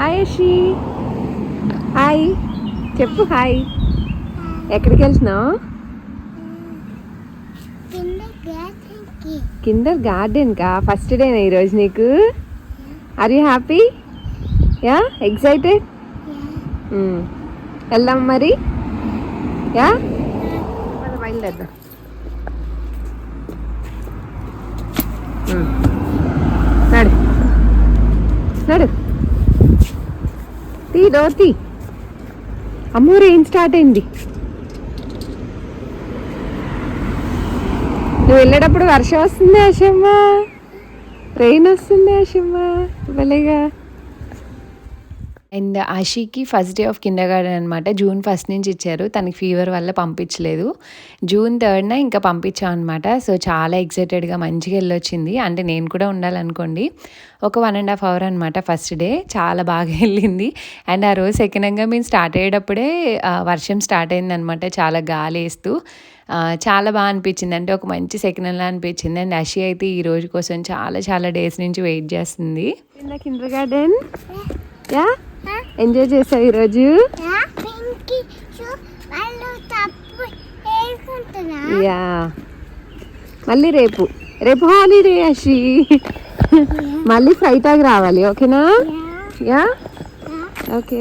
Hi Ashi. Hi చెప్పు. Hi. ఎక్కడికి వెళ్తున్నావు? కిండర్ గార్డెన్ కా? ఫస్ట్ డేనా ఈరోజు నీకు? Are you happy? Yeah, excited? వెళ్దాం మరి. యా, బయలుదేద్దాం. నడు నడు. తీ డోర్ తీ. అమ్మో, రెయిన్ స్టార్ట్ అయింది. నువ్వు వెళ్ళేటప్పుడు వర్షం వస్తుంది ఆశమ్మ, రెయిన్ వస్తుంది ఆశమ్మ, భలేగా. And Aashiqui first day of Kinder garden అనమాట. June 1 నుంచి ఇచ్చారు. తనకి ఫీవర్ వల్ల పంపించలేదు. June 3 ఇంకా పంపించాం అనమాట. సో చాలా ఎక్సైటెడ్గా మంచిగా వెళ్ళొచ్చింది. అంటే నేను కూడా ఉండాలనుకోండి. ఒక 1.5 hour అనమాట ఫస్ట్ డే. చాలా బాగా వెళ్ళింది. అండ్ ఆ రోజు సెకండ్గా మేము స్టార్ట్ అయ్యేటప్పుడే వర్షం స్టార్ట్ అయిందనమాట. చాలా గాలి వేస్తూ చాలా బాగా అనిపించింది. అంటే ఒక మంచి సెకండ్లా అనిపించింది. అండ్ అషి అయితే ఈ రోజు కోసం చాలా చాలా డేస్ నుంచి వెయిట్ చేస్తుంది. కిండర్ గార్డెన్ యా, ఎంజాయ్ చేసావు ఈరోజు? యా, మళ్ళీ రేపు హాలిడే అషి. మళ్ళీ ఫ్లైట్ రావాలి. ఓకేనా? Yeah, okay.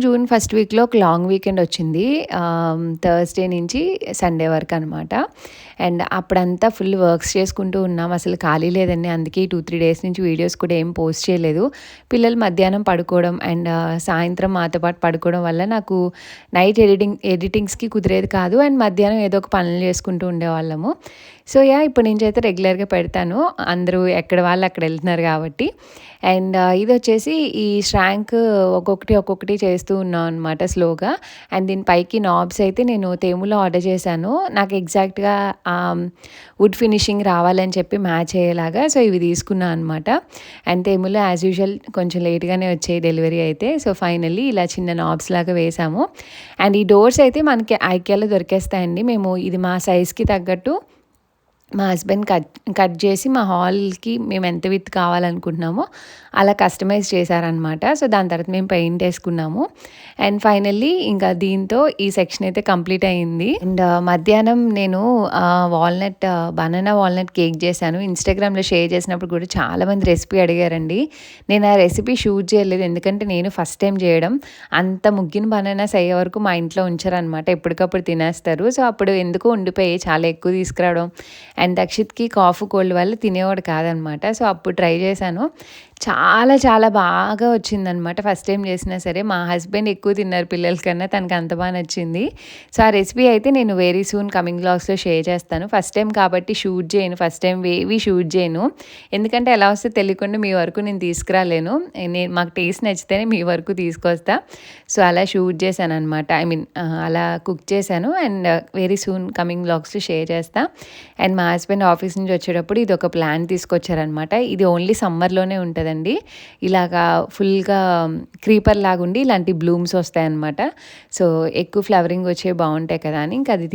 June 1 వీక్లో ఒక లాంగ్ వీకెండ్ వచ్చింది. థర్స్డే నుంచి సండే వరకు అనమాట. అండ్ అప్పుడంతా ఫుల్ వర్క్స్ చేసుకుంటూ ఉన్నాం. అసలు ఖాళీ లేదండి. అందుకే 2-3 డేస్ నుంచి వీడియోస్ కూడా ఏం పోస్ట్ చేయలేదు. పిల్లలు మధ్యాహ్నం పడుకోవడం అండ్ సాయంత్రం మాతో పాటు పడుకోవడం వల్ల నాకు నైట్ ఎడిటింగ్స్కి కుదిరేది కాదు. అండ్ మధ్యాహ్నం ఏదో ఒక పనులు చేసుకుంటూ ఉండేవాళ్ళము. సో యా, ఇప్పటి నుంచి అయితే రెగ్యులర్గా పెడతాను. అందరూ ఎక్కడ వాళ్ళు అక్కడ వెళ్తున్నారు కాబట్టి. అండ్ ఇది వచ్చేసి ఈ శ్రాంక్ ఒక్కొక్కటి చేస్తూ ఉన్నాం అనమాట స్లోగా. అండ్ దీని పైకి నాబ్స్ అయితే నేను తేములో ఆర్డర్ చేశాను. నాకు ఎగ్జాక్ట్గా వుడ్ ఫినిషింగ్ రావాలని చెప్పి మ్యాచ్ అయ్యేలాగా. సో ఇవి తీసుకున్నాను అనమాట. అండ్ తేములో యాజ్ యూజువల్ కొంచెం లేట్గానే వచ్చాయి డెలివరీ అయితే. సో ఫైనల్లీ ఇలా చిన్న నాబ్స్ లాగా వేసాము. అండ్ ఈ డోర్స్ అయితే మనకి ఐకియాలో దొరికేస్తాయండి. మేము ఇది మా సైజ్కి తగ్గట్టు మా హస్బెండ్ కట్ చేసి మా హాల్కి మేము ఎంత విత్ కావాలనుకుంటున్నామో అలా కస్టమైజ్ చేశారనమాట. సో దాని తర్వాత మేము పెయింట్ వేసుకున్నాము. అండ్ ఫైనల్లీ ఇంకా దీంతో ఈ సెక్షన్ అయితే కంప్లీట్ అయ్యింది. అండ్ మధ్యాహ్నం నేను బనానా వాల్నట్ కేక్ చేశాను. ఇన్స్టాగ్రామ్లో షేర్ చేసినప్పుడు కూడా చాలామంది రెసిపీ అడిగారండి. నేను ఆ రెసిపీ షూట్ చేయలేదు, ఎందుకంటే నేను ఫస్ట్ టైం చేయడం. అంత ముగ్గిన బనానాస్ అయ్యే వరకు మా ఇంట్లో ఉంచారనమాట. ఎప్పటికప్పుడు తినేస్తారు. సో అప్పుడు ఎందుకు ఉండిపోయి చాలా ఎక్కువ తీసుకురావడం. అండ్ దక్షిత్కి కాఫ్ కోల్డ్ వల్ల తినేవాడు కాదనమాట. సో అప్పుడు ట్రై చేశాను. చాలా చాలా బాగా వచ్చిందనమాట. ఫస్ట్ టైం చేసినా సరే మా హస్బెండ్ ఎక్కువ తిన్నారు పిల్లల కన్నా. తనకు అంత బాగా నచ్చింది. సో ఆ రెసిపీ అయితే నేను వెరీ సూన్ కమింగ్ బ్లాగ్స్లో షేర్ చేస్తాను. ఫస్ట్ టైం కాబట్టి షూట్ చేయను. ఫస్ట్ టైం ఏవి షూట్ చేయను. ఎందుకంటే ఎలా వస్తే తెలియకుండా మీ వరకు నేను తీసుకురాలేను. మాకు టేస్ట్ నచ్చితేనే మీ వరకు తీసుకొస్తా. సో అలా షూట్ చేశాను అనమాట. అలా కుక్ చేశాను. అండ్ వెరీ సూన్ కమింగ్ బ్లాగ్స్లో షేర్ చేస్తా. అండ్ మా హస్బెండ్ ఆఫీస్ నుంచి వచ్చేటప్పుడు ఇది ఒక ప్లాంట్ తీసుకొచ్చారనమాట. ఇది ఓన్లీ సమ్మర్లోనే ఉంటుందండి. ఇలాగా ఫుల్గా క్రీపర్ లాగా ఉండి ఇలాంటి బ్లూమ్స్ వస్తాయన్నమాట. సో ఎక్కువ ఫ్లవరింగ్ వచ్చే బాగుంటాయి కదా అని ఇంకా అది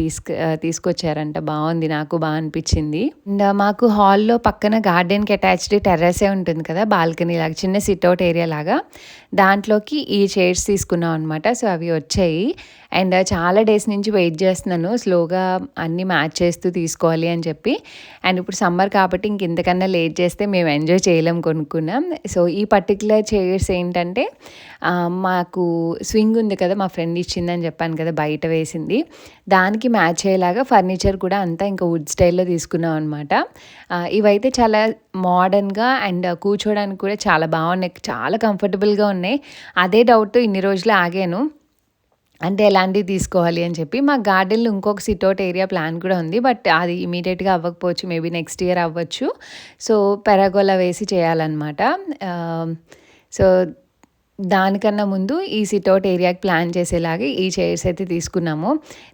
తీసుకొచ్చారంట. బాగుంది, నాకు బాగా అనిపించింది. అండ్ మాకు హాల్లో పక్కన గార్డెన్కి అటాచ్డ్ టెర్రసే ఉంటుంది కదా, బాల్కనీ లాగా చిన్న సిట్అవుట్ ఏరియా లాగా. దాంట్లోకి ఈ చైర్స్ తీసుకున్నాం అనమాట. సో అవి వచ్చాయి. అండ్ చాలా డేస్ నుంచి వెయిట్ చేస్తున్నాను స్లోగా అన్నీ మ్యాచ్ చేస్తూ తీసుకోవాలి అని చెప్పి. అండ్ ఇప్పుడు సమ్మర్ కాబట్టి ఇంతకన్నా లేట్ చేస్తే మేము ఎంజాయ్ చేయలేం కొనుక్కున్నాం. సో ఈ పర్టికులర్ చైర్స్ ఏంటంటే మాకు స్వింగ్ ఉంది కదా, మా ఫ్రెండ్ ఇచ్చిందని చెప్పాను కదా, బయట వేసింది. దానికి మ్యాచ్ అయ్యేలాగా ఫర్నిచర్ కూడా అంతా ఇంకా వుడ్ స్టైల్లో తీసుకున్నాం అనమాట. ఇవైతే చాలా మోడర్న్గా అండ్ కూర్చోడానికి కూడా చాలా బాగున్నాయి, చాలా కంఫర్టబుల్గా ఉన్నాయి. అదే డౌట్ ఇన్ని రోజులు ఆగాను, అంటే ఎలాంటివి తీసుకోవాలి అని చెప్పి. మా గార్డెన్లో ఇంకొక సిట్అవుట్ ఏరియా ప్లాన్ కూడా ఉంది. బట్ అది ఇమీడియట్గా అవ్వకపోవచ్చు, మేబీ నెక్స్ట్ ఇయర్ అవ్వచ్చు. సో పెరాగోలా వేసి చేయాలన్నమాట. సో దానికన్నా ముందు ఈ సిట్అవుట్ ఏరియాకి ప్లాన్ చేసేలాగే ఈ చైర్స్ అయితే తీసుకున్నాము.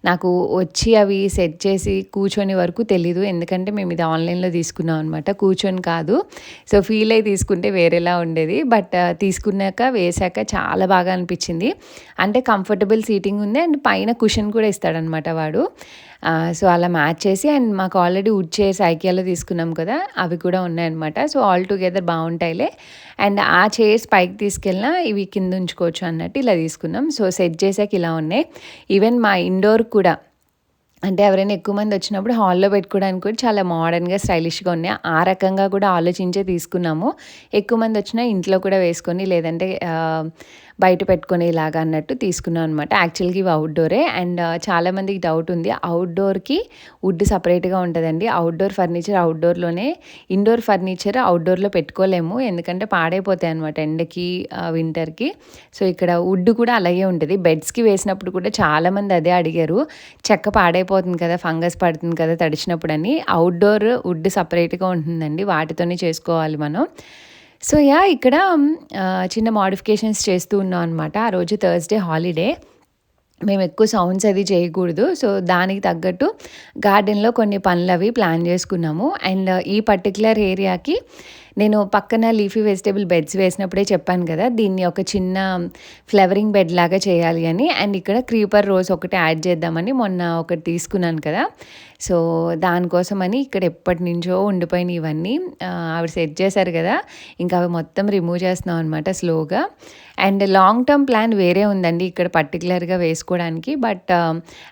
నాకు వచ్చి అవి సెట్ చేసి కూర్చొని వరకు తెలీదు, ఎందుకంటే మేము ఇది ఆన్లైన్లో తీసుకున్నాం అనమాట, కూర్చొని కాదు. సో ఫీల్ అయి తీసుకుంటే వేరేలా ఉండేది. బట్ తీసుకున్నాక వేసాక చాలా బాగా అనిపించింది. అంటే కంఫర్టబుల్ సీటింగ్ ఉంది అండ్ పైన కుషన్ కూడా ఇస్తాడనమాట వాడు. సో, అలా మ్యాచ్ చేసి అండ్ మాకు ఆల్రెడీ వుడ్ చైర్స్ ఐకియాలో తీసుకున్నాం కదా! అవి కూడా ఉన్నాయన్నమాట. సో, ఆల్ టుగెదర్ బావుంటాయిలే. అండ్ ఆ చైర్స్ పైకి తీసుకెళ్ళినా ఇవి కింద ఉంచుకోవచ్చు అన్నట్టు ఇలా తీసుకున్నాం. సో, సెట్ చేసాక ఇలా ఉన్నాయి. ఈవెన్ మా ఇండోర్ కూడా అంటే ఎవరైనా ఎక్కువ మంది వచ్చినప్పుడు హాల్‌లో పెట్టుకోవడానికి కూడా చాలా మోడర్న్‌గా, స్టైలిష్‌గా ఉన్నాయి. ఆ రకంగా కూడా ఆలోచించే తీసుకున్నాము. ఎక్కువ మంది వచ్చినా ఇంట్లో కూడా వేసుకొని లేదంటే బయట పెట్టుకునేలాగా అన్నట్టు తీసుకున్నాం అనమాట. యాక్చువల్‌గా ఇవి అవుట్‌డోరే అండ్ చాలామందికి డౌట్ ఉంది. అవుట్‌డోర్‌కి వుడ్ సెపరేట్‌గా ఉంటదండి. అవుట్‌డోర్ ఫర్నిచర్ అవుట్‌డోర్‌లోనే, ఇండోర్ ఫర్నిచర్ అవుట్‌డోర్‌లో పెట్టుకోలేము. ఎందుకంటే పాడైపోతాయి అనమాట ఎండకి, వింటర్‌కి. సో, ఇక్కడ వుడ్ కూడా అలాగే ఉంటది. బెడ్స్‌కి వేసినప్పుడు కూడా చాలామంది అదే అడిగారు. చెక్క పాడైపోతుంది కదా! ఫంగస్ పడుతుంది కదా! తడిచినప్పుడని. అవుట్‌డోర్ వుడ్ సెపరేట్‌గా ఉంటుందండి. వాటితోనే చేసుకోవాలి మనం. So, yeah! ఇక్కడ చిన్న మోడిఫికేషన్స్ చేస్తూ ఉన్నాం అనమాట. ఆ రోజు థర్స్‌డే హాలిడే. మేమెక్కువ సౌండ్స్ అది చేయకూడదు. సో, దానికి తగ్గట్టు గార్డెన్‌లో కొన్ని పనులవి ప్లాన్ చేసుకున్నాము. అండ్ ఈ పర్టిక్యులర్ ఏరియాకి నేను పక్కన లీఫీ వెజిటబుల్ బెడ్స్ వేసినప్పుడే చెప్పాను కదా! దీన్ని ఒక చిన్న ఫ్లవరింగ్ బెడ్ లాగా చేయాలి అని. అండ్ ఇక్కడ క్రీపర్ రోజ్ ఒకటి యాడ్ చేద్దామని మొన్న ఒకటి తీసుకున్నాను కదా! సో, దానికోసమని ఇక్కడ ఎప్పటినుంచో ఉండిపోయినయి ఇవన్నీ. ఆవిడ సెట్ చేశారు కదా! ఇంకా అవి మొత్తం రిమూవ్ చేస్తున్నాం అనమాట స్లోగా. అండ్ లాంగ్ టర్మ్ ప్లాన్ వేరే ఉందండి ఇక్కడ పర్టిక్యులర్‌గా వేసుకోవడానికి. బట్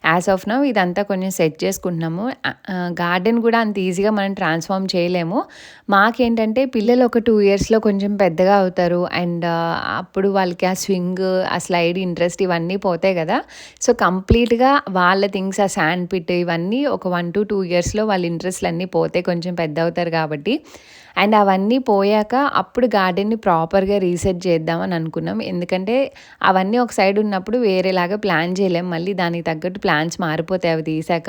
యాస్ ఆఫ్ నౌ ఇదంతా కొంచెం సెట్ చేసుకుంటున్నాము. గార్డెన్ కూడా అంత ఈజీగా మనం ట్రాన్స్‌ఫార్మ్ చేయలేము. మాకేంటంటే పిల్లలు ఒక 2 ఇయర్స్‌లో కొంచెం పెద్దగా అవుతారు. అండ్ అప్పుడు వాళ్ళకి ఆ స్వింగ్, ఆ స్లైడ్ ఇంట్రెస్ట్ ఇవన్నీ పోతాయి కదా! సో, కంప్లీట్‌గా వాళ్ళ థింగ్స్ ఆ శాండ్ పిట్ ఇవన్నీ ఒక 1-2 ఇయర్స్‌లో వాళ్ళ ఇంట్రెస్ట్‌లన్నీ పోతాయి కొంచెం పెద్దవుతారు కాబట్టి. అండ్ అవన్నీ పోయాక అప్పుడు గార్డెన్‌ని ప్రాపర్‌గా రీసెట్ చేద్దామని అనుకున్నాం. ఎందుకంటే అవన్నీ ఒక సైడ్ ఉన్నప్పుడు వేరేలాగా ప్లాన్ చేయలేం. మళ్ళీ దానికి తగ్గట్టు ప్లాన్స్ మారిపోతాయి అవి తీసాక.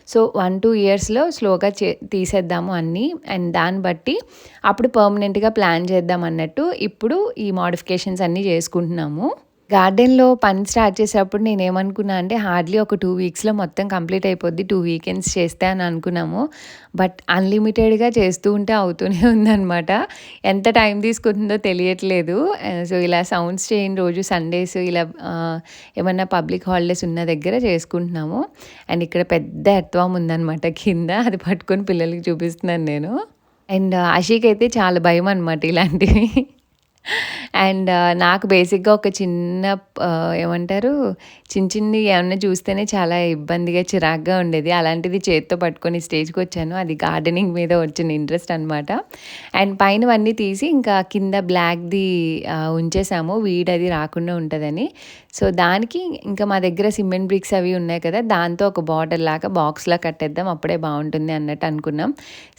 సో, 1-2 ఇయర్స్‌లో స్లోగా తీసేద్దాము అన్నీ. అండ్ దాన్ని బట్టి అప్పుడు పర్మనెంట్‌గా ప్లాన్ చేద్దాం అన్నట్టు ఇప్పుడు ఈ మోడిఫికేషన్స్ అన్నీ చేసుకుంటున్నాము. గార్డెన్‌లో పని స్టార్ట్ చేసేటప్పుడు నేనేమనుకున్నా అంటే హార్డ్‌లీ ఒక 2 వీక్స్‌లో మొత్తం కంప్లీట్ అయిపోద్ది. 2 వీకెండ్స్ చేస్తే అని అనుకున్నాము. బట్ అన్‌లిమిటెడ్‌గా చేస్తూ ఉంటే అవుతూనే ఉందనమాట. ఎంత టైం తీసుకుంటుందో తెలియట్లేదు. సో, ఇలా సౌండ్స్ చేయని రోజు సండేస్ ఇలా ఏమన్నా పబ్లిక్ హాలిడేస్ ఉన్న దగ్గర చేసుకుంటున్నాము. అండ్ ఇక్కడ పెద్ద ఎర్త్‌వార్మ్ ఉందనమాట కింద. అది పట్టుకొని పిల్లలకి చూపిస్తున్నాను నేను. అండ్ ఆషికైతే చాలా భయమనమాట ఇలాంటివి. అండ్ నాకు బేసిక్‌గా ఒక చిన్న ఏమంటారు చిన్నయి ఏమన్నా చూస్తేనే చాలా ఇబ్బందిగా, చిరాకుగా ఉండేది. అలాంటిది చేత్తో పట్టుకొని స్టేజ్‌కొచ్చాను. అది గార్డెనింగ్ మీద వచ్చిన ఇంట్రెస్ట్ అనమాట. అండ్ పైనవన్నీ తీసి ఇంకా కింద బ్లాక్‌ది ఉంచేసాము. వీడది రాకుండా ఉంటదని. సో, దానికి ఇంకా మా దగ్గర సిమెంట్ బ్రిక్స్ అవి ఉన్నాయి కదా! దాంతో ఒక బార్డర్‌లాగా బాక్స్‌లా కట్టేద్దాం అప్పుడే బావుంటుంది అన్నట్టు అనుకున్నాం.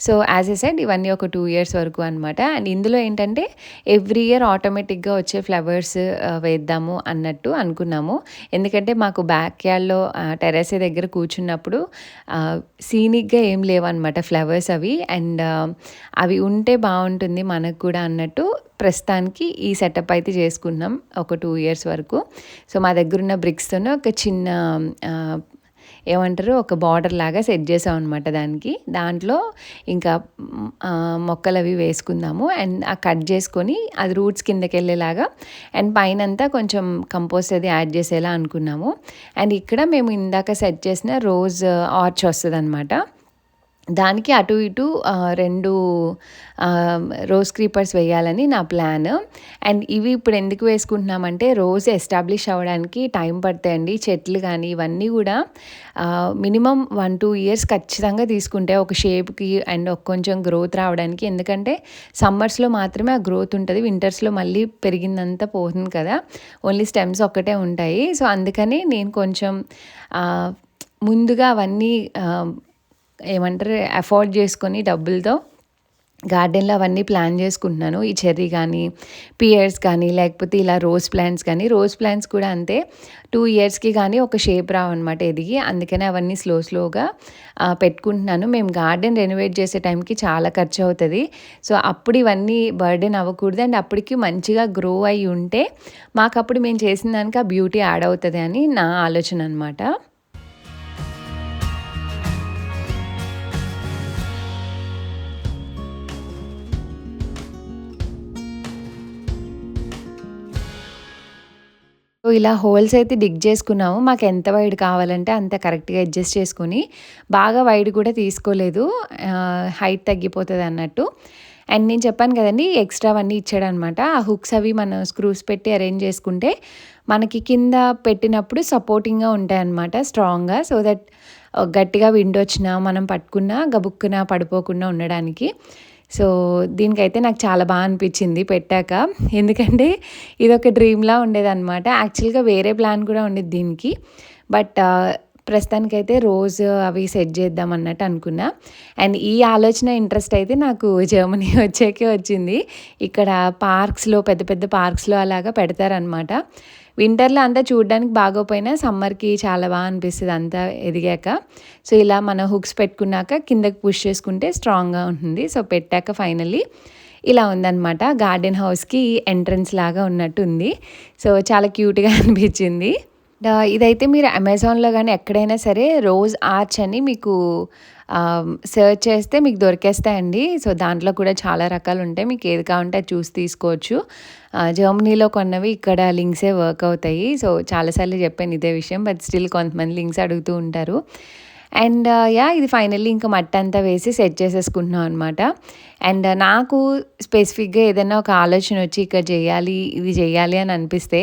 సో, యాజ్ ఐ సెడ్ ఇవన్నీ ఒక 2 ఇయర్స్ వరకు అనమాట. అండ్ ఇందులో ఏంటంటే ఎవ్రీ ఇయర్ ఆటోమేటిక్‌గా వచ్చే ఫ్లవర్స్ వేద్దాము అన్నట్టు అనుకున్నాము. ఎందుకంటే మాకు బ్యాక్ యార్డ్‌లో టెర్రస్ దగ్గర కూర్చున్నప్పుడు సీనిక్‌గా ఏం లేవనమాట ఫ్లవర్స్ అవి. అండ్ అవి ఉంటే బావుంటుంది మనకు కూడా అన్నట్టు ప్రస్తుతానికి ఈ సెటప్ అయితే చేసుకున్నాం ఒక 2 ఇయర్స్ వరకు. సో, మా దగ్గరున్న బ్రిక్స్‌తోనే ఒక చిన్న ఏమంటారు ఒక బార్డర్ లాగా సెట్ చేసామనమాట దానికి. దాంట్లో ఇంకా మొక్కలవి వేసుకుందాము. అండ్ కట్ చేసుకొని అది రూట్స్ కిందకెళ్ళేలాగా అండ్ పైనంతా కొంచెం కంపోస్ట్ అది యాడ్ చేసేలా అనుకున్నాము. అండ్ ఇక్కడ మేము ఇందాక సెట్ చేసిన రోజ్ ఆర్చ్ వస్తదనమాట. దానికి అటు ఇటు 2 రోజ్ క్రీపర్స్ వేయాలని నా ప్లాన్. అండ్ ఇవి ఇప్పుడు ఎందుకు వేసుకుంటున్నామంటే రోజ్ ఎస్టాబ్లిష్ అవ్వడానికి టైం పడతాయండి. చెట్లు కానీ ఇవన్నీ కూడా మినిమమ్ 1-2 ఇయర్స్ ఖచ్చితంగా తీసుకుంటాయి ఒక షేప్‌కి అండ్ కొంచెం గ్రోత్ రావడానికి. ఎందుకంటే సమ్మర్స్‌లో మాత్రమే ఆ గ్రోత్ ఉంటది. వింటర్స్‌లో మళ్ళీ పెరిగిందంతా పోతుంది కదా! ఓన్లీ స్టెమ్స్ ఒక్కటే ఉంటాయి. సో, అందుకని నేను కొంచెం ముందుగా అవన్నీ ఏమంటారు అఫోర్డ్ చేసుకొని డబ్బులతో గార్డెన్‌లో అవన్నీ ప్లాన్ చేసుకుంటున్నాను. ఈ చెర్రీ కానీ, పియర్స్ కానీ, లేకపోతే ఇలా రోజ్ ప్లాంట్స్ కానీ, రోజ్ ప్లాంట్స్ కూడా అంతే 2 ఇయర్స్‌కి కానీ ఒక షేప్ రావన్నమాట ఎదిగి. అందుకనే అవన్నీ స్లోగా పెట్టుకుంటున్నాను. మేము గార్డెన్ రెనోవేట్ చేసే టైంకి చాలా ఖర్చు అవుతది. సో, అప్పుడు ఇవన్నీ బర్డెన్ అవ్వకూడదు. అండ్ అప్పటికి మంచిగా గ్రో అయ్యి ఉంటే మాకప్పుడు మేము చేసిన దానికి ఆ బ్యూటీ యాడ్ అవుతది అని నా ఆలోచన అనమాట. సో ఇలా హోల్స్ అయితే డిగ్ చేసుకున్నాము. మాకు ఎంత వైడ్ కావాలంటే అంత కరెక్ట్‌గా అడ్జస్ట్ చేసుకొని, బాగా వైడ్ కూడా తీసుకోలేదు. హైట్ తగ్గిపోతది అన్నట్టు. అండ్ నేను చెప్పాను కదండీ! ఎక్స్‌ట్రావన్నీ ఇచ్చాడనమాట. ఆ హుక్స్ అవి మనం స్క్రూస్ పెట్టి అరేంజ్ చేసుకుంటే, మనకి కింద పెట్టినప్పుడు సపోర్టింగ్‌గా ఉంటాయన్నమాట స్ట్రాంగ్‌గా. సో దట్ గట్టిగా విండ్ వచ్చినా, మనం పట్టుకున్నా గబుక్కున పడిపోకుండా ఉండడానికి. సో దీనికైతే నాకు చాలా అనిపించింది పెట్టాక. ఎందుకంటే ఇదొక డ్రీమ్‌లా ఉండేదనమాట. యాక్చువల్‌గా వేరే ప్లాన్ కూడా ఉండేది దీనికి. బట్ ప్రస్తుతానికైతే రోజ్ అవి సెట్ చేద్దాం అన్నట్టు అనుకున్నా. అండ్ ఈ ఆలోచన, ఇంట్రెస్ట్ అయితే నాకు జర్మనీ వచ్చాకే వచ్చింది. ఇక్కడ పార్క్స్‌లో, పెద్ద పెద్ద పార్క్స్‌లో అలాగా పెడతారనమాట. వింటర్‌లో అంతా చూడడానికి బాగోపోయినా సమ్మర్‌కి చాలా అనిపిస్తది అంతా ఎదిగాక. సో ఇలా మనం హుక్స్ పెట్టుకున్నాక కిందకి పుష్ చేసుకుంటే స్ట్రాంగ్‌గా ఉంటుంది. సో పెట్టాక ఫైనల్లీ ఇలా ఉందనమాట. గార్డెన్ హౌస్‌కి ఎంట్రన్స్ లాగా ఉన్నట్టుంది. సో చాలా క్యూట్‌గా అనిపించింది. ఇదైతే మీరు అమెజాన్‌లో గానీ ఎక్కడైనా సరే రోజ్ ఆర్చ్ అని మీకు సెర్చ్ చేస్తే మీకు దొరికేస్తాయండి. సో దాంట్లో కూడా చాలా రకాలుంటాయి. మీకు ఏది కావాలంటే అది చూసి తీసుకోవచ్చు. జర్మనీలో కొన్నవి ఇక్కడ లింక్సే వర్క్ అవుతాయి. సో చాలా సార్లు చెప్పాను ఇదే విషయం. బట్ స్టిల్ కొంతమంది లింక్స్ అడుగుతూ ఉంటారు. అండ్ ఇది ఫైనల్లీ ఇంకా మట్టంతా వేసి సెట్ చేసేసుకుంటున్నాం అనమాట. అండ్ నాకు స్పెసిఫిక్‌గా ఏదైనా ఒక ఆలోచన వచ్చి ఇక్కడ చేయాలి, ఇది చేయాలి అని అనిపిస్తే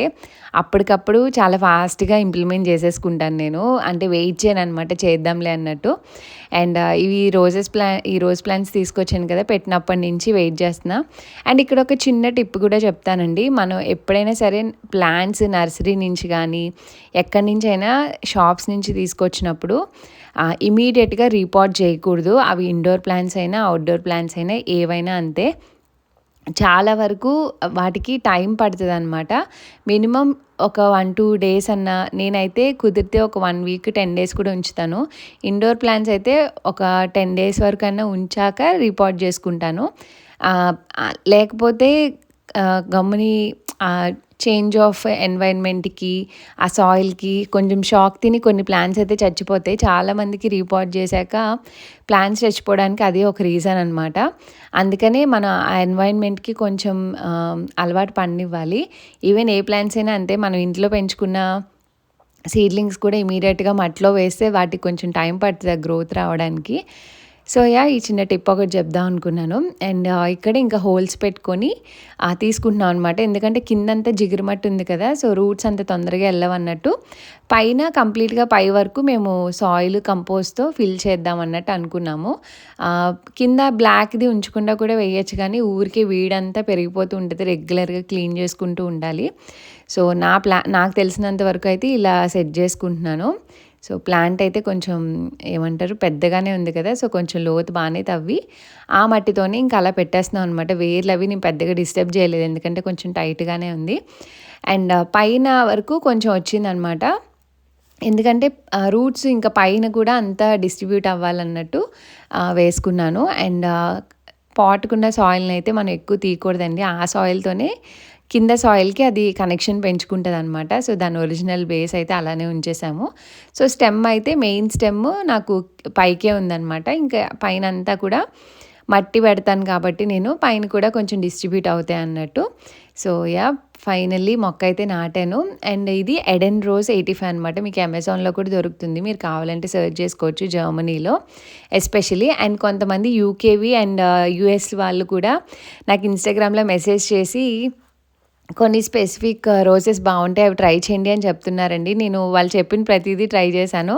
అప్పటికప్పుడు చాలా ఫాస్ట్‌గా ఇంప్లిమెంట్ చేసేసుకుంటాను నేను. అంటే వెయిట్ చేయననమాట, చేద్దాంలే అన్నట్టు. అండ్ ఈ రోజ్ ప్లాంట్స్ తీసుకొచ్చాను కదా! పెట్టినప్పటి నుంచి వెయిట్ చేస్తున్నా. అండ్ ఇక్కడ ఒక చిన్న టిప్ కూడా చెప్తానండి. మనం ఎప్పుడైనా సరే ప్లాంట్స్ నర్సరీ నుంచి కానీ, ఎక్కడి నుంచైనా షాప్స్ నుంచి తీసుకొచ్చినప్పుడు ఇమీడియట్‌గా రీపాట్ చేయకూడదు. అవి ఇండోర్ ప్లాంట్స్ అయినా, అవుట్‌డోర్ ప్లాంట్స్ అయినా ఏవైనా అంతే. చాలా వరకు వాటికి టైం పడతదనమాట. మినిమమ్ ఒక 1, 2 డేస్ అన్నా, నేనైతే కుదిరితే ఒక 1 వీక్, 10 డేస్ కూడా ఉంచుతాను. ఇండోర్ ప్లాంట్స్ అయితే ఒక 10 డేస్ వరకన్నా ఉంచాక రీపాట్ చేసుకుంటాను. లేకపోతే గమ్ముని చేంజ్ ఆఫ్ ఎన్వైర్న్మెంట్‌కి, ఆ సాయిల్‌కి కొంచెం షాక్ తిని కొన్ని ప్లాంట్స్ అయితే చచ్చిపోతాయి. చాలామందికి రీపాట్ చేశాక ప్లాంట్స్ చచ్చిపోవడానికి అదే ఒక రీజన్ అనమాట. అందుకనే మన ఆ ఎన్వైర్న్మెంట్‌కి కొంచెం అలవాటు పడనివ్వాలి. ఈవెన్ ఏ ప్లాంట్స్ అయినా అంతే. మనం ఇంట్లో పెంచుకున్న సీడ్లింగ్స్ కూడా ఇమీడియట్‌గా మట్టిలో వేస్తే వాటికి కొంచెం టైం పడుతది గ్రోత్ రావడానికి. సో ఈ చిన్న టిప్ ఒకటి చెప్దాం అనుకున్నాను. అండ్ ఇక్కడ ఇంకా హోల్స్ పెట్టుకొని తీసుకుంటున్నాం అనమాట. ఎందుకంటే కిందంతా జిగురుమట్టి ఉంది కదా! సో రూట్స్ అంత తొందరగా ఎళ్ళవన్నట్టు. పైన కంప్లీట్‌గా పై వరకు మేము సాయిల్, కంపోస్ట్‌తో ఫిల్ చేద్దాం అన్నట్టు అనుకున్నాము. కింద బ్లాక్‌ది ఉంచకుండా కూడా వేయొచ్చు కానీ ఊరికే వీడంతా పెరిగిపోతూ ఉంటది. రెగ్యులర్‌గా క్లీన్ చేసుకుంటూ ఉండాలి. సో నాకు తెలిసినంత వరకు అయితే ఇలా సెట్ చేసుకుంటున్నాను. సో ప్లాంట్ అయితే కొంచెం ఏమంటారు పెద్దగానే ఉంది కదా! సో కొంచెం లోతు బానే తవ్వి ఆ మట్టితోనే ఇంకా అలా పెట్టేస్తున్నాం అనమాట. వేర్లు అవి నేను పెద్దగా డిస్టర్బ్ చేయలేదు. ఎందుకంటే కొంచెం టైట్‌గానే ఉంది. అండ్ పైన వరకు కొంచెం వచ్చిందనమాట. ఎందుకంటే రూట్స్ ఇంకా పైన కూడా అంతా డిస్ట్రిబ్యూట్ అవ్వాలన్నట్టు వేసుకున్నాను. అండ్ పాట్‌కున్న సాయిల్‌ని అయితే మనం ఎక్కువ తీయకూడదండి. ఆ సాయిల్‌తోనే కింద సాయిల్‌కి అది కనెక్షన్ పెంచుకుంటదనమాట. సో దాని ఒరిజినల్ బేస్ అయితే అలానే ఉంచేసాము. సో స్టెమ్ అయితే మెయిన్ స్టెమ్ నాకు పైకే ఉందనమాట. ఇంకా పైనంతా కూడా మట్టి పెడతాను కాబట్టి నేను పైన కూడా కొంచెం డిస్ట్రిబ్యూట్ అవుతాయి అన్నట్టు. సో ఫైనల్లీ మొక్క అయితే నాటాను. అండ్ ఇది ఎడెన్ రోజ్ 85 అనమాట. మీకు అమెజాన్‌లో కూడా దొరుకుతుంది. మీరు కావాలంటే సెర్చ్ చేసుకోవచ్చు జర్మనీలో ఎస్పెషల్లీ. అండ్ కొంతమంది యూకేవి అండ్ యూఎస్ వాళ్ళు కూడా నాకు ఇన్‌స్టాగ్రామ్‌లో మెసేజ్ చేసి కొన్ని స్పెసిఫిక్ రోజెస్ బావుంటాయి, అవి ట్రై చేయండి అని చెప్తున్నారండి. నేను వాళ్ళు చెప్పిన ప్రతీదీ ట్రై చేశాను.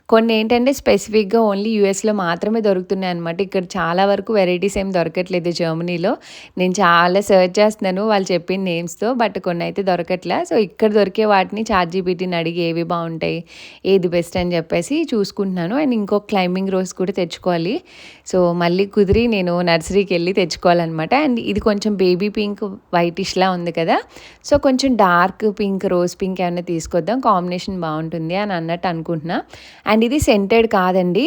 కొన్ని ఏంటంటే స్పెసిఫిక్‌గా ఓన్లీ యూఎస్‌లో మాత్రమే దొరుకుతున్నాయన్నమాట. ఇక్కడ చాలా వరకు వెరైటీస్ ఏమి దొరకట్లేదు జర్మనీలో. నేను చాలా సెర్చ్ చేస్తున్నాను వాళ్ళు చెప్పిన నేమ్స్‌తో. బట్ కొన్నైతే దొరకట్లా. సో ఇక్కడ దొరికే వాటిని చాట్‌జీపీటీని అడిగి ఏవి బావుంటాయి, ఏది బెస్ట్ అని చెప్పేసి చూసుకుంటున్నాను. అండ్ ఇంకో క్లైంబింగ్ రోజ్ కూడా తెచ్చుకోవాలి. సో మళ్ళీ కుదిరి నేను నర్సరీకెళ్ళి తెచ్చుకోవాలన్నమాట. అండ్ ఇది కొంచెం బేబీ పింక్ వైటిష్‌లా ఉంది కదా! సో కొంచెం డార్క్ పింక్, రోజ్ పింక్ ఏమన్నా తీసుకొద్దాం, కాంబినేషన్ బావుంటుంది అని అన్నట్టు అనుకుంటున్నా. అండ్ ఇది సెంటెడ్ కాదండి.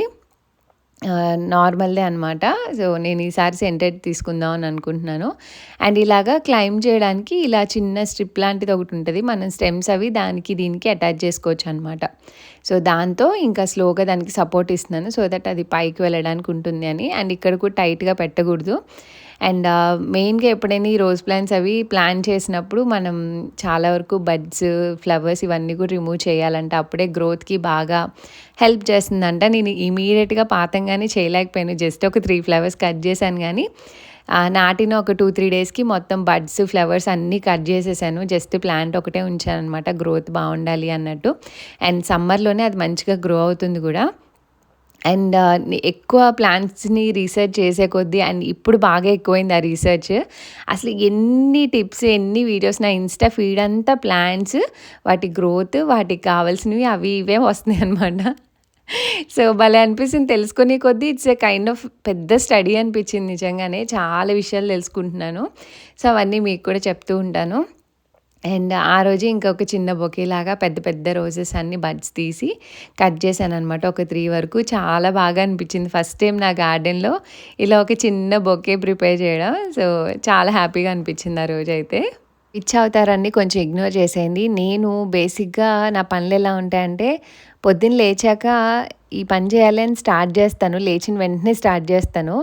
నార్మల్‌దే అనమాట. సో నేను ఈసారి సెంటెడ్ తీసుకుందాం అని అనుకుంటున్నాను. అండ్ ఇలాగా క్లైంబ్ చేయడానికి ఇలా చిన్న స్ట్రిప్ లాంటిది ఒకటి ఉంటది. మనం స్టెమ్స్ అవి దానికి దీనికి అటాచ్ చేసుకోవచ్చు అనమాట. సో దాంతో ఇంకా స్లోగా దానికి సపోర్ట్ ఇస్తున్నాను. సో దట్ అది పైకి వెళ్ళడానికి ఉంటుంది అని. అండ్ ఇక్కడ కూడా టైట్‌గా పెట్టకూడదు. అండ్ మెయిన్గా ఎప్పుడైనా ఈ రోజ్ ప్లాంట్స్ అవి ప్లాన్ చేసినప్పుడు మనం చాలా వరకు బడ్స్ ఫ్లవర్స్ ఇవన్నీ కూడా రిమూవ్ చేయాలంటే అప్పుడే గ్రోత్కి బాగా హెల్ప్ చేస్తుందంట. నేను ఇమీడియట్గా పాతంగానే చేయలేకపోయాను, జస్ట్ ఒక 3 ఫ్లవర్స్ కట్ చేశాను కానీ నాటిన ఒక 2-3 డేస్కి మొత్తం బడ్స్ ఫ్లవర్స్ అన్నీ కట్ చేసేసాను. జస్ట్ ప్లాంట్ ఒకటే ఉంచాను అనమాట, గ్రోత్ బాగుండాలి అన్నట్టు. అండ్ సమ్మర్లోనే అది మంచిగా గ్రో అవుతుంది కూడా. అండ్ ఎక్కువ ప్లాంట్స్ని రీసెర్చ్ చేసే కొద్దీ అండ్ ఇప్పుడు బాగా ఎక్కువైంది ఆ రీసెర్చ్. అసలు ఎన్ని టిప్స్ ఎన్ని వీడియోస్ నా ఇన్స్టా ఫీడ్ అంతా ప్లాంట్స్, వాటి గ్రోత్, వాటికి కావాల్సినవి అవి ఇవే వస్తున్నాయి అనమాట. సో భలే అనిపిస్తుంది తెలుసుకునే కొద్దీ. ఇట్స్ ఏ కైండ్ ఆఫ్ పెద్ద స్టడీ అనిపించింది నిజంగానే. చాలా విషయాలు తెలుసుకుంటున్నాను. సో అవన్నీ మీకు కూడా చెప్తూ ఉంటాను. అండ్ ఆ రోజు ఇంకొక చిన్న బొకేలాగా పెద్ద పెద్ద రోజెస్ అన్ని బడ్స్ తీసి కట్ చేశాను అనమాట, ఒక 3 వరకు. చాలా బాగా అనిపించింది ఫస్ట్ టైం నా గార్డెన్లో ఇలా ఒక చిన్న బొకే ప్రిపేర్ చేయడం. సో చాలా హ్యాపీగా అనిపించింది ఆ రోజైతే. పిచ్చి అవుతారని కొంచెం ఇగ్నోర్ చేసేయండి. నేను బేసిక్గా నా పనులు ఎలా ఉంటాయంటే పొద్దున్న లేచాక ఈ పని చేయాలని స్టార్ట్ చేస్తాను, లేచిన వెంటనే స్టార్ట్ చేస్తాను.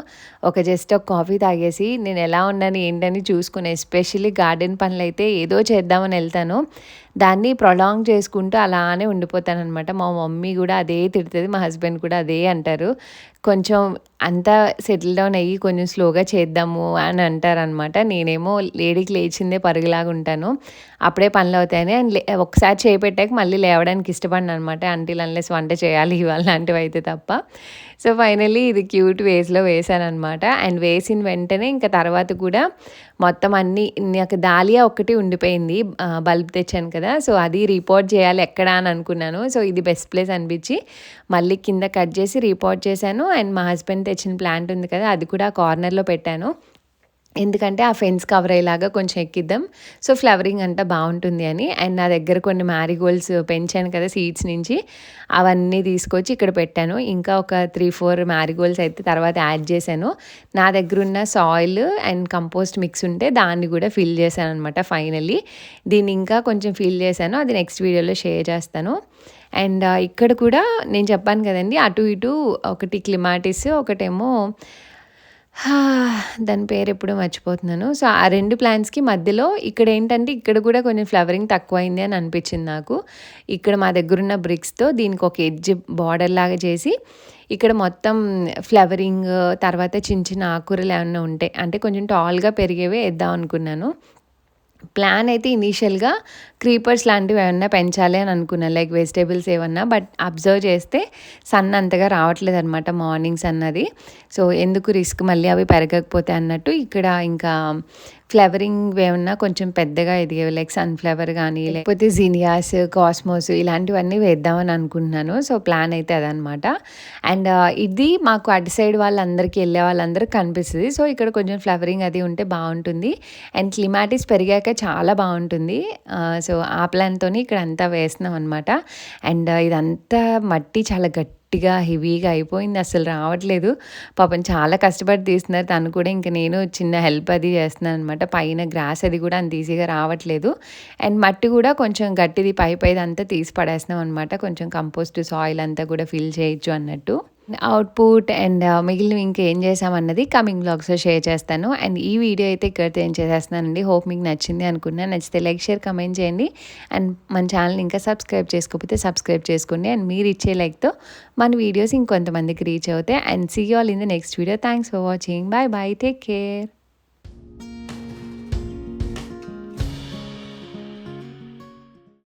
జస్ట్ ఒక కాఫీ తాగేసి నేను ఎలా ఉన్నాను ఏంటని చూసుకుని, ఎస్పెషల్లీ గార్డెన్ పనులు అయితే ఏదో చేద్దామని వెళ్తాను, దాన్ని ప్రొలాంగ్ చేసుకుంటూ అలానే ఉండిపోతాను అనమాట. మా మమ్మీ కూడా అదే తిడుతుంది, మా హస్బెండ్ కూడా అదే అంటారు. కొంచెం అంతా సెటిల్ డౌన్ అయ్యి కొంచెం స్లోగా చేద్దాము అని అంటారనమాట. నేనేమో లేడీకి లేచిందే పరుగులాగా ఉంటాను, అప్పుడే పనులు అవుతాయని. అండ్ ఒకసారి చేపెట్టాక మళ్ళీ లేవడానికి ఇష్టపడిన అనమాట, అంటిల్ అన్లెస్ వంట చేయాలి ఇవాళ లాంటివి అయితే తప్ప. సో ఫైనల్లీ ఇది క్యూట్ వేస్లో వేసాను అనమాట. అండ్ వేసిన వెంటనే ఇంకా తర్వాత కూడా మొత్తం అన్నీ, నాకు దాలియా ఒక్కటి ఉండిపోయింది, బల్బ్ తెచ్చాను కదా, సో అది రిపోర్ట్ చేయాలి ఎక్కడ అని అనుకున్నాను. సో ఇది బెస్ట్ ప్లేస్ అనిపించి మళ్ళీ కింద కట్ చేసి రిపోర్ట్ చేశాను. అండ్ మా హస్బెండ్ తెచ్చిన ప్లాంట్ ఉంది కదా, అది కూడా కార్నర్లో పెట్టాను. ఎందుకంటే ఆ ఫెన్స్ కవర్ అయ్యేలాగా కొంచెం ఎక్కిద్దాం, సో ఫ్లవరింగ్ అంతా బాగుంటుంది అని. అండ్ నా దగ్గర కొన్ని మ్యారీగోల్డ్స్ పెంచాను కదా సీడ్స్ నుంచి, అవన్నీ తీసుకొచ్చి ఇక్కడ పెట్టాను. ఇంకా ఒక 3-4 మ్యారీగోల్డ్స్ అయితే తర్వాత యాడ్ చేశాను. నా దగ్గర ఉన్న సాయిల్ అండ్ కంపోస్ట్ మిక్స్ ఉంటే దాన్ని కూడా ఫిల్ చేశాను అనమాట. ఫైనల్లీ దీన్ని ఇంకా కొంచెం ఫిల్ చేశాను, అది నెక్స్ట్ వీడియోలో షేర్ చేస్తాను. అండ్ ఇక్కడ కూడా నేను చెప్పాను కదండి, అటు ఇటు ఒకటి క్లిమాటిస్, ఒకటేమో దాని పేరు ఎప్పుడూ మర్చిపోతున్నాను. సో ఆ 2 ప్లాంట్స్కి మధ్యలో ఇక్కడ ఏంటంటే ఇక్కడ కూడా కొంచెం ఫ్లవరింగ్ తక్కువైంది అని అనిపించింది నాకు. ఇక్కడ మా దగ్గరున్న బ్రిక్స్తో దీనికి ఒక ఎడ్జ్ బార్డర్ లాగా చేసి ఇక్కడ మొత్తం ఫ్లవరింగ్, తర్వాత చిన్న చిన్న ఆకుకూరలు ఏమన్నా ఉంటాయి అంటే కొంచెం టాల్గా పెరిగేవే వేద్దాం అనుకున్నాను. ప్లాన్ అయితే ఇనీషియల్గా క్రీపర్స్ లాంటివి ఏమన్నా పెంచాలి అని అనుకున్నాను, లైక్ వెజిటేబుల్స్ ఏమన్నా. బట్ అబ్జర్వ్ చేస్తే సన్ అంతగా రావట్లేదు అనమాట, మార్నింగ్ సన్ అది. సో ఎందుకు రిస్క్ మళ్ళీ అవి పెరగకపోతే అన్నట్టు ఇక్కడ ఇంకా ఫ్లవరింగ్ ఏమన్నా కొంచెం పెద్దగా ఎదిగేవి, లైక్ సన్ఫ్లవర్ కానీ లేకపోతే జీనియాస్, కాస్మోస్ ఇలాంటివన్నీ వేద్దామని అనుకుంటున్నాను. సో ప్లాన్ అయితే అదనమాట. అండ్ ఇది మాకు అటు సైడ్ వాళ్ళందరికీ వెళ్ళే వాళ్ళందరికీ కనిపిస్తుంది. సో ఇక్కడ కొంచెం ఫ్లవరింగ్ అది ఉంటే బాగుంటుంది. అండ్ క్లిమాటిస్ పెరిగాక చాలా బాగుంటుంది. సో ఆ ప్లాన్తో ఇక్కడ అంతా వేస్తున్నాం అనమాట. అండ్ ఇదంతా మట్టి చాలా గట్టిగా హెవీగా అయిపోయింది, అసలు రావట్లేదు. పాపం చాలా కష్టపడి తీస్తున్నారు తను కూడా, ఇంకా నేను చిన్న హెల్ప్ అది చేస్తున్నాను అనమాట. పైన గ్రాస్ అది కూడా అంత ఈజీగా రావట్లేదు. అండ్ మట్టి కూడా కొంచెం గట్టిది పైదంతా తీసి పడేస్తున్నాం అనమాట, కొంచెం కంపోస్ట్ సాయిల్ అంతా కూడా ఫిల్ చేయొచ్చు అన్నట్టు. అవుట్పుట్ అండ్ మిగిలినవి ఇంకా ఏం చేసామన్నది కమింగ్ బ్లాగ్స్లో షేర్ చేస్తాను. అండ్ ఈ వీడియో అయితే ఇక్కడితో ఏం చేసేస్తున్నానండి. హోప్ మీకు నచ్చింది అనుకున్నా. నచ్చితే లైక్, షేర్, కమెంట్ చేయండి. అండ్ మన ఛానల్ ఇంకా సబ్స్క్రైబ్ చేసుకోకపోతే సబ్స్క్రైబ్ చేసుకోండి. అండ్ మీరు ఇచ్చే లైక్తో మన వీడియోస్ ఇంకొంతమందికి రీచ్ అవుతాయి. And see you all in the next video. Thanks for watching. Bye bye, take care.